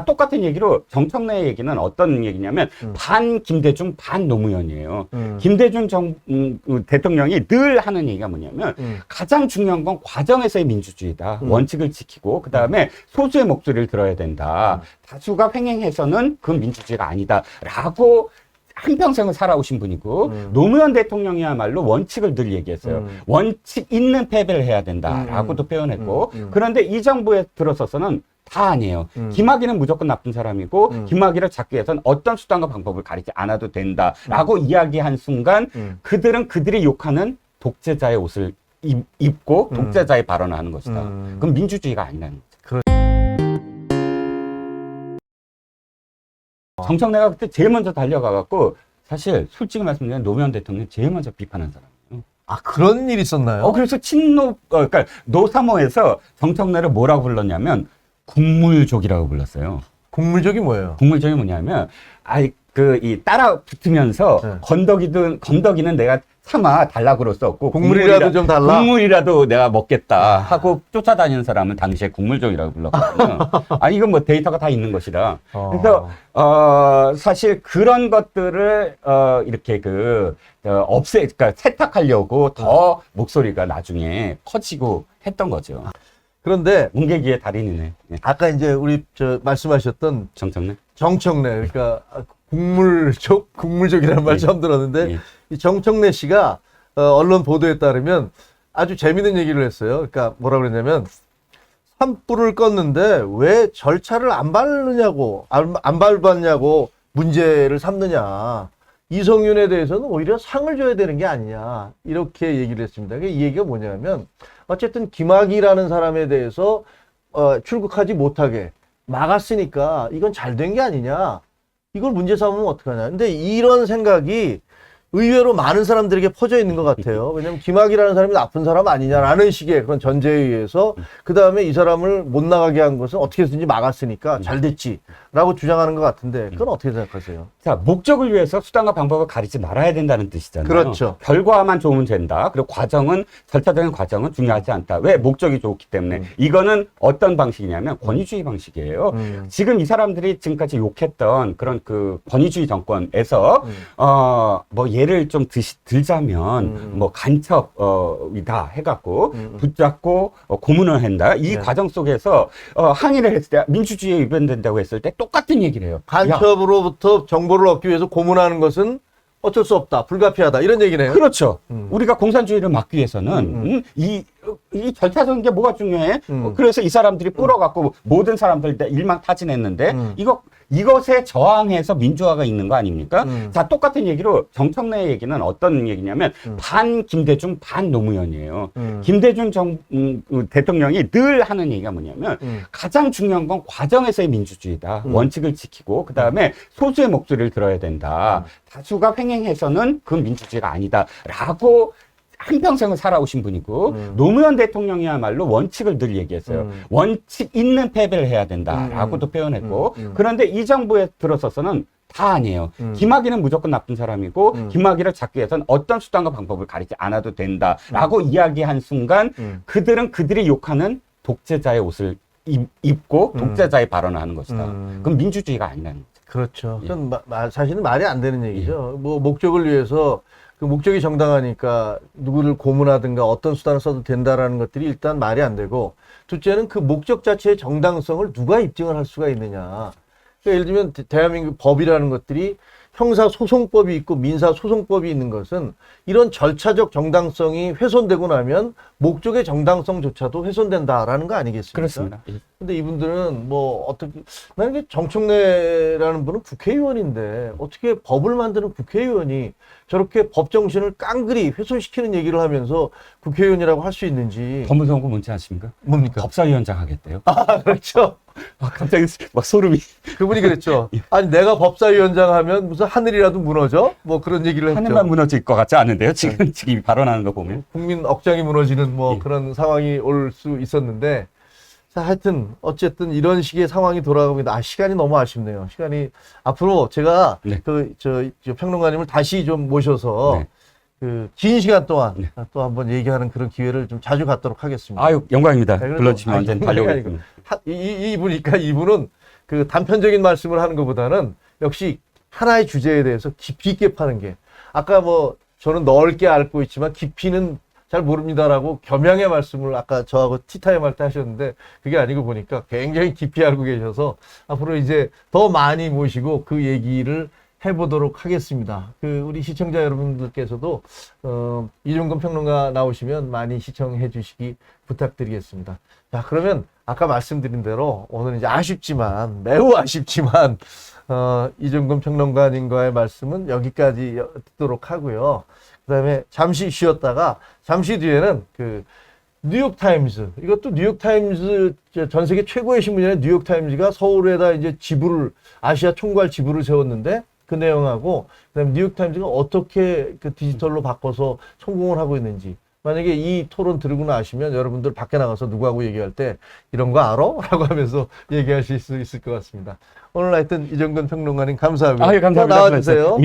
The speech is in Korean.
똑같은 얘기로 정청래 얘기는 어떤 얘기냐면 반 김대중 반 노무현이에요. 김대중 대통령이 늘 하는 얘기가 뭐냐면 가장 중요한 건 과정에서의 민주주의다. 원칙을 지키고 그다음에 소수의 목소리를 들어야 된다. 다수가 횡행해서는 그건 민주주의가 아니다라고 한평생을 살아오신 분이고 노무현 대통령이야말로 원칙을 늘 얘기했어요. 원칙 있는 패배를 해야 된다라고도 표현했고 그런데 이 정부에 들어서서는 다 아니에요. 김학의는 무조건 나쁜 사람이고 김학의를 잡기 위해서는 어떤 수단과 방법을 가리지 않아도 된다라고 이야기한 순간 그들은 그들이 욕하는 독재자의 옷을 입고 독재자의 발언을 하는 것이다. 그럼 민주주의가 아니라는 거죠. 정청래가 그때 제일 먼저 달려가갖고 사실 솔직히 말씀드리면 노무현 대통령 제일 먼저 비판한 사람이에요. 아, 그런 일이 있었나요? 그래서 그러니까 노사모에서 정청래를 뭐라고 불렀냐면 국물족이라고 불렀어요. 국물족이 뭐예요? 국물족이 뭐냐면, 이 따라 붙으면서 네. 건더기는 내가 참아 달라고 썼고, 국물이라도 좀 달라? 국물이라도 내가 먹겠다 하고 쫓아다니는 사람은 당시에 국물족이라고 불렀거든요. 이건 뭐 데이터가 다 있는 것이라. 그래서, 사실 그런 것들을, 이렇게 그러니까 세탁하려고 더 목소리가 나중에 커지고 했던 거죠. 그런데 문계기의 달인이네. 네. 아까 이제 우리 말씀하셨던 정청래? 정청래, 그러니까 국물족이라는 말 처음 들었는데 예. 이 정청래 씨가 언론 보도에 따르면 아주 재밌는 얘기를 했어요. 그러니까 뭐라 그랬냐면 산불을 껐는데 왜 절차를 안 밟느냐고 안 밟았냐고 문제를 삼느냐. 이성윤에 대해서는 오히려 상을 줘야 되는 게 아니냐 이렇게 얘기를 했습니다. 이 얘기가 뭐냐면 어쨌든 김학의라는 사람에 대해서 출국하지 못하게 막았으니까 이건 잘 된 게 아니냐, 이걸 문제 삼으면 어떡하냐. 근데 이런 생각이 의외로 많은 사람들에게 퍼져 있는 것 같아요. 왜냐하면 김학의라는 사람이 나쁜 사람 아니냐라는 식의 그런 전제에 의해서 그 다음에 이 사람을 못 나가게 한 것은 어떻게 해서든지 막았으니까 잘 됐지라고 주장하는 것 같은데 그건 어떻게 생각하세요? 자, 목적을 위해서 수단과 방법을 가리지 말아야 된다는 뜻이잖아요. 그렇죠. 결과만 좋으면 된다. 그리고 절차적인 과정은 중요하지 않다. 왜? 목적이 좋기 때문에. 이거는 어떤 방식이냐면 권위주의 방식이에요. 지금 이 사람들이 지금까지 욕했던 그런 그 권위주의 정권에서 예를 좀 들자면 뭐 간첩이다 해갖고 붙잡고 고문을 한다. 이 과정 속에서 항의를 했을 때 민주주의에 위반된다고 했을 때 똑같은 얘기를 해요. 간첩으로부터 정보를 얻기 위해서 고문하는 것은 어쩔 수 없다, 불가피하다, 이런 얘기네요. 그렇죠. 우리가 공산주의를 막기 위해서는 이 절차적인 게 뭐가 중요해? 그래서 이 사람들이 끌어갖고 모든 사람들 일망타진했는데 이것에 저항해서 민주화가 있는 거 아닙니까? 자, 똑같은 얘기로 정청래 얘기는 어떤 얘기냐면 반 김대중 반 노무현이에요. 김대중 대통령이 늘 하는 얘기가 뭐냐면 가장 중요한 건 과정에서의 민주주의다. 원칙을 지키고 그다음에 소수의 목소리를 들어야 된다. 다수가 횡행해서는 그건 민주주의가 아니다라고 한평생을 살아오신 분이고 노무현 대통령이야말로 원칙을 늘 얘기했어요. 원칙 있는 패배를 해야 된다라고도 표현했고 그런데 이 정부에 들어서서는 다 아니에요. 김학의는 무조건 나쁜 사람이고 김학의를 잡기 위해서는 어떤 수단과 방법을 가리지 않아도 된다라고 이야기한 순간 그들은 그들이 욕하는 독재자의 옷을 입고 독재자의 발언을 하는 것이다. 그럼 민주주의가 아니라는 거죠. 그렇죠. 그건 사실은 말이 안 되는 얘기죠. 뭐 목적을 위해서 그 목적이 정당하니까 누구를 고문하든가 어떤 수단을 써도 된다라는 것들이 일단 말이 안 되고, 둘째는 그 목적 자체의 정당성을 누가 입증을 할 수가 있느냐. 그러니까 예를 들면 대한민국 법이라는 것들이 형사소송법이 있고 민사소송법이 있는 것은 이런 절차적 정당성이 훼손되고 나면 목적의 정당성조차도 훼손된다라는 거 아니겠습니까? 그렇습니다. 근데 이분들은 나는 정청래라는 분은 국회의원인데 어떻게 법을 만드는 국회의원이 저렇게 법 정신을 깡그리 훼손시키는 얘기를 하면서 국회의원이라고 할 수 있는지. 더 무서운 거 뭔지 아십니까? 뭡니까? 법사위원장 하겠대요. 그렇죠. 갑자기 막 소름이. 그분이 그랬죠. 아니, 내가 법사위원장 하면 무슨 하늘이라도 무너져? 뭐 그런 얘기를 했죠. 하늘만 무너질 것 같지 않은데요? 지금 발언하는 거 보면. 국민 억장이 무너지는 그런 상황이 올 수 있었는데, 자, 하여튼 어쨌든 이런 식의 상황이 돌아가고 있는데 시간이 너무 아쉽네요. 시간이 앞으로 제가 네. 저 평론가님을 다시 좀 모셔서 네. 긴 시간 동안 또 한번 얘기하는 그런 기회를 좀 자주 갖도록 하겠습니다. 아유, 영광입니다. 네, 불러주시면 언제든 달려오겠습니다. 이분은 그 단편적인 말씀을 하는 것보다는 역시 하나의 주제에 대해서 깊이 있게 파는 게, 아까 뭐 저는 넓게 앓고 있지만 깊이는 잘 모릅니다라고 겸양의 말씀을 아까 저하고 티타임 할 때 하셨는데, 그게 아니고 보니까 굉장히 깊이 알고 계셔서 앞으로 이제 더 많이 모시고 그 얘기를 해보도록 하겠습니다. 그 우리 시청자 여러분들께서도 이종근 평론가 나오시면 많이 시청해 주시기 부탁드리겠습니다. 자, 그러면 아까 말씀드린 대로 오늘 이제 아쉽지만, 매우 아쉽지만 이종근 평론가님과의 말씀은 여기까지 듣도록 하고요. 그다음에 잠시 쉬었다가 잠시 뒤에는 그 뉴욕타임즈, 이것도 뉴욕타임즈, 전 세계 최고의 신문이라는 뉴욕타임즈가 서울에다 이제 지부를, 아시아 총괄 지부를 세웠는데 그 내용하고, 그다음에 뉴욕타임즈가 어떻게 그 디지털로 바꿔서 성공을 하고 있는지, 만약에 이 토론 들으고 나시면 여러분들 밖에 나가서 누구하고 얘기할 때 이런 거 알아? 라고 하면서 얘기하실 수 있을 것 같습니다. 오늘 하여튼 이종근 평론가님 감사하고요. 아, 예, 감사합니다. 나와주세요. 예.